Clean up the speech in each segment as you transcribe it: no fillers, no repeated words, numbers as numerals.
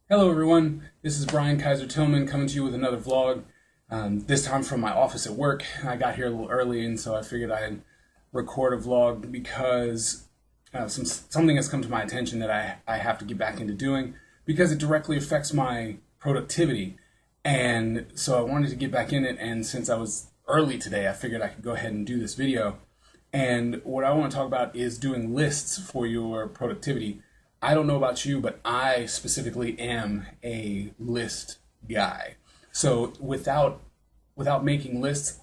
Hello everyone, this is Brian Kaiser Tillman coming to you with another vlog. This time from my office at work. I got here a little early and so I figured I'd record a vlog because something has come to my attention that I have to get back into doing because it directly affects my productivity. And so I wanted to get back in it, and since I was early today I figured I could go ahead and do this video. And what I want to talk about is doing lists for your productivity. I don't know about you, but I specifically am a list guy. So without making lists,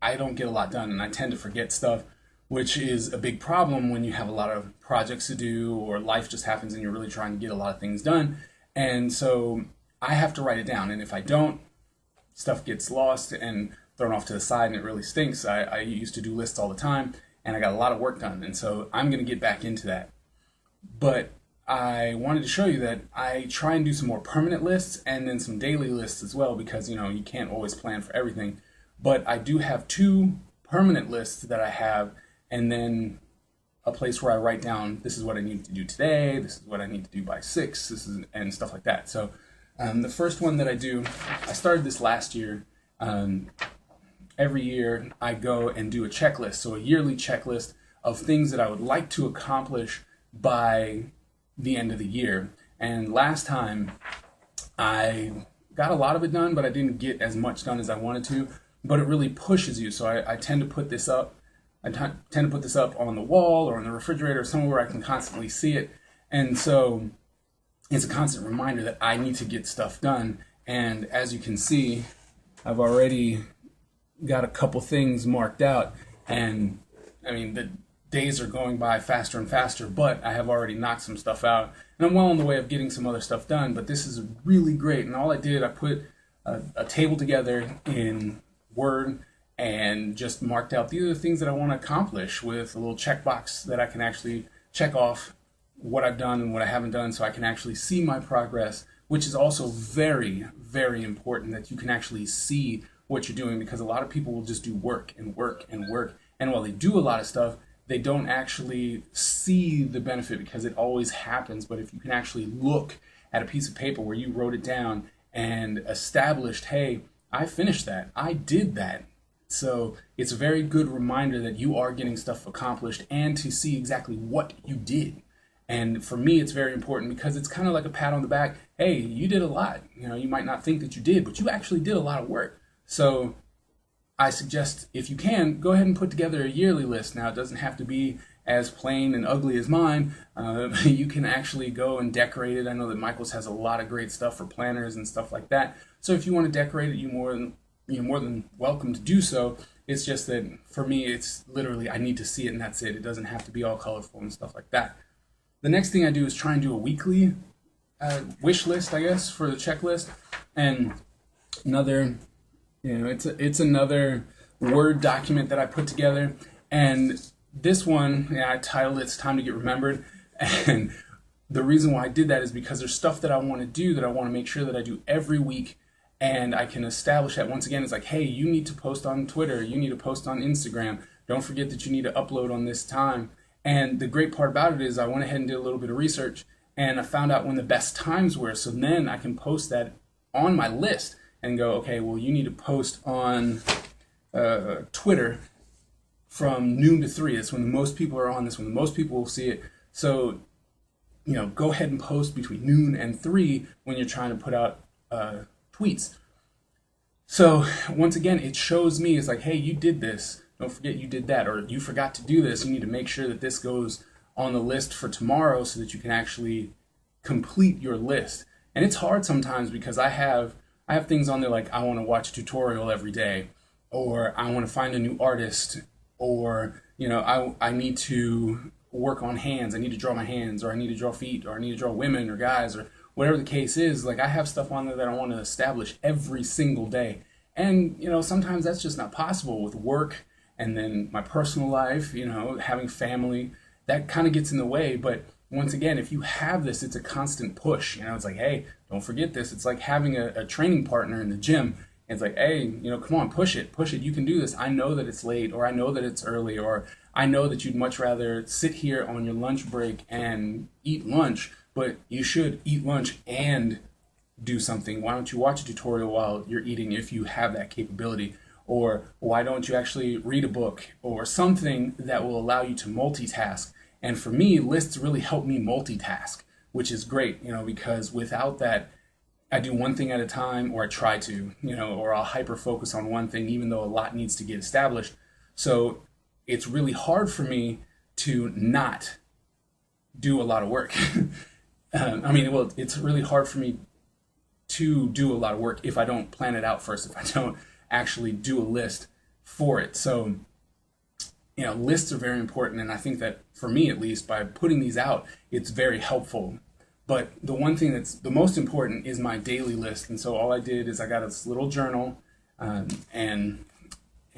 I don't get a lot done, and I tend to forget stuff, which is a big problem when you have a lot of projects to do or life just happens and you're really trying to get a lot of things done. And so I have to write it down, and if I don't, stuff gets lost and thrown off to the side, and it really stinks. I used to do lists all the time, and I got a lot of work done, and so I'm going to get back into that. But I wanted to show you that I try and do some more permanent lists and then some daily lists as well, because you can't always plan for everything. But I do have two permanent lists that I have, and then a place where I write down, this is what I need to do today, this is what I need to do by 6, and stuff like that. So the first one that I do, I started this last year. Every year I go and do a checklist, so a yearly checklist of things that I would like to accomplish by the end of the year. And last time I got a lot of it done, but I didn't get as much done as I wanted to. But it really pushes you, so I tend to put this up. I tend to put this up on the wall or on the refrigerator, somewhere where I can constantly see it. And so it's a constant reminder that I need to get stuff done. And as you can see, I've already got a couple things marked out, and I mean the days are going by faster and faster, but I have already knocked some stuff out, and I'm well on the way of getting some other stuff done. But this is really great, and all I did, I put a table together in Word and just marked out these are the things that I want to accomplish, with a little checkbox that I can actually check off what I've done and what I haven't done, so I can actually see my progress, which is also very, very important, that you can actually see what you're doing, because a lot of people will just do work and work and work, and while they do a lot of stuff, they don't actually see the benefit, because it always happens. But if you can actually look at a piece of paper where you wrote it down and established, hey, I finished that, I did that. So it's a very good reminder that you are getting stuff accomplished, and to see exactly what you did. And for me, it's very important, because it's kind of like a pat on the back. Hey, you did a lot. You might not think that you did, but you actually did a lot of work. So I suggest, if you can, go ahead and put together a yearly list. Now, it doesn't have to be as plain and ugly as mine. You can actually go and decorate it. I know that Michael's has a lot of great stuff for planners and stuff like that. So if you want to decorate it, you're more than welcome to do so. It's just that for me, it's literally, I need to see it, and that's it. It doesn't have to be all colorful and stuff like that. The next thing I do is try and do a weekly wish list, I guess, for the checklist. And another, it's another Word document that I put together. And this one, I titled It's Time to Get Remembered. And the reason why I did that is because there's stuff that I want to do, that I want to make sure that I do every week. And I can establish that. Once again, it's like, hey, you need to post on Twitter, you need to post on Instagram. Don't forget that you need to upload on this time. And the great part about it is I went ahead and did a little bit of research, and I found out when the best times were. So then I can post that on my list and go, okay, well, you need to post on Twitter from noon to 3. That's when the most people are on this, when the most people will see it. So, go ahead and post between noon and 3 when you're trying to put out tweets. So once again, it shows me, it's like, hey, you did this. Don't forget you did that, or you forgot to do this. You need to make sure that this goes on the list for tomorrow so that you can actually complete your list. And it's hard sometimes, because I have things on there like, I want to watch a tutorial every day, or I want to find a new artist, or I need to work on hands. I need to draw my hands, or I need to draw feet, or I need to draw women or guys, or whatever the case is. Like, I have stuff on there that I want to establish every single day. And sometimes that's just not possible with work, and then my personal life, having family, that kind of gets in the way. But once again, if you have this, it's a constant push. It's like, hey, don't forget this. It's like having a training partner in the gym. It's like, hey, come on, push it. You can do this. I know that it's late, or I know that it's early, or I know that you'd much rather sit here on your lunch break and eat lunch, but you should eat lunch and do something? Why don't you watch a tutorial while you're eating if you have that capability? Or why don't you actually read a book or something that will allow you to multitask? And for me, lists really help me multitask, which is great, because without that, I do one thing at a time, or I try to, or I'll hyper focus on one thing, even though a lot needs to get established. So it's really hard for me to not do a lot of work. It's really hard for me to do a lot of work if I don't plan it out first, if I don't actually do a list for it. So, lists are very important. And I think that for me, at least, by putting these out, it's very helpful. But the one thing that's the most important is my daily list. And so all I did is I got this little journal, and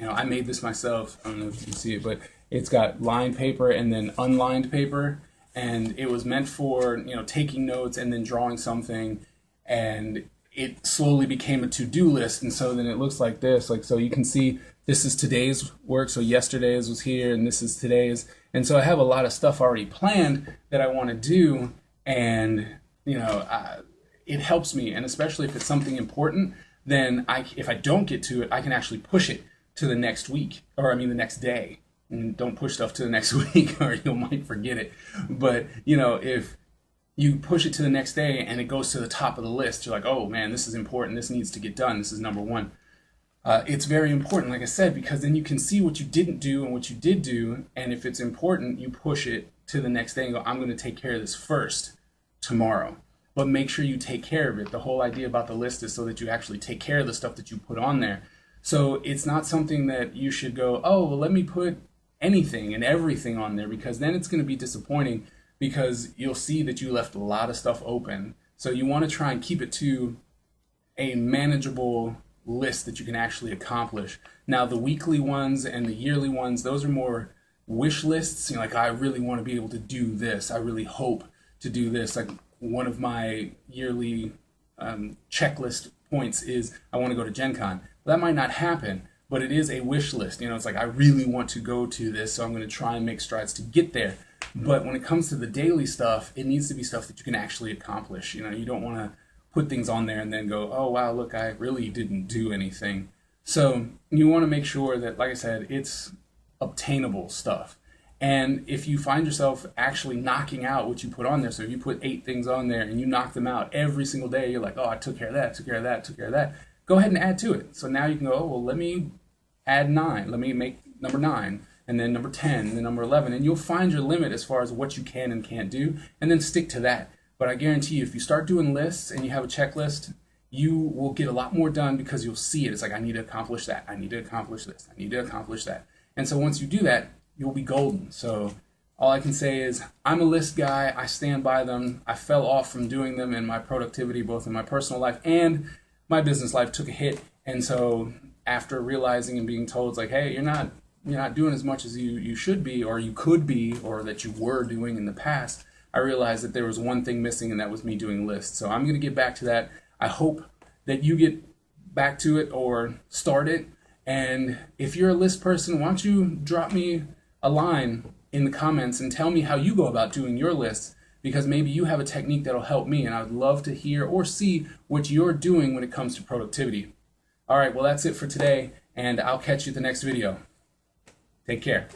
I made this myself. I don't know if you can see it, but it's got lined paper and then unlined paper. And it was meant for, taking notes and then drawing something. And it slowly became a to-do list. And so then it looks like this. So you can see this is today's work. So yesterday's was here and this is today's. And so I have a lot of stuff already planned that I want to do. And, it helps me. And especially if it's something important, then if I don't get to it, I can actually push it to the next week, the next day. And don't push stuff to the next week or you might forget it. But, if you push it to the next day and it goes to the top of the list, you're like, oh man, this is important. This needs to get done. This is number one. It's very important, like I said, because then you can see what you didn't do and what you did do. And if it's important, you push it to the next day and go, I'm going to take care of this first tomorrow. But make sure you take care of it. The whole idea about the list is so that you actually take care of the stuff that you put on there. So it's not something that you should go, oh, well, let me put anything and everything on there, because then it's going to be disappointing, because you'll see that you left a lot of stuff open. So you want to try and keep it to a manageable list that you can actually accomplish. Now, the weekly ones and the yearly ones, those are more wish lists. I really want to be able to do this. I really hope to do this. Like one of my yearly checklist points is I want to go to Gen Con. Well, that might not happen, but it is a wish list. It's like I really want to go to this, so I'm going to try and make strides to get there. But when it comes to the daily stuff, it needs to be stuff that you can actually accomplish. You don't want to put things on there and then go, oh, wow, look, I really didn't do anything. So you want to make sure that, like I said, it's obtainable stuff. And if you find yourself actually knocking out what you put on there, so if you put 8 things on there and you knock them out every single day, you're like, oh, I took care of that, took care of that, took care of that. Go ahead and add to it. So now you can go, oh, well, let me add 9. Let me make number 9. And then number 10, and then number 11, and you'll find your limit as far as what you can and can't do, and then stick to that. But I guarantee you, if you start doing lists and you have a checklist, you will get a lot more done, because you'll see it. It's like, I need to accomplish that. I need to accomplish this. I need to accomplish that. And so once you do that, you'll be golden. So all I can say is I'm a list guy. I stand by them. I fell off from doing them, and my productivity, both in my personal life and my business life, took a hit. And so after realizing and being told, it's like, hey, you're not doing as much as you should be, or you could be, or that you were doing in the past, I realized that there was one thing missing, and that was me doing lists. So I'm going to get back to that. I hope that you get back to it or start it. And if you're a list person, why don't you drop me a line in the comments and tell me how you go about doing your lists, because maybe you have a technique that'll help me, and I would love to hear or see what you're doing when it comes to productivity. All right, well, that's it for today, and I'll catch you at the next video. Take care.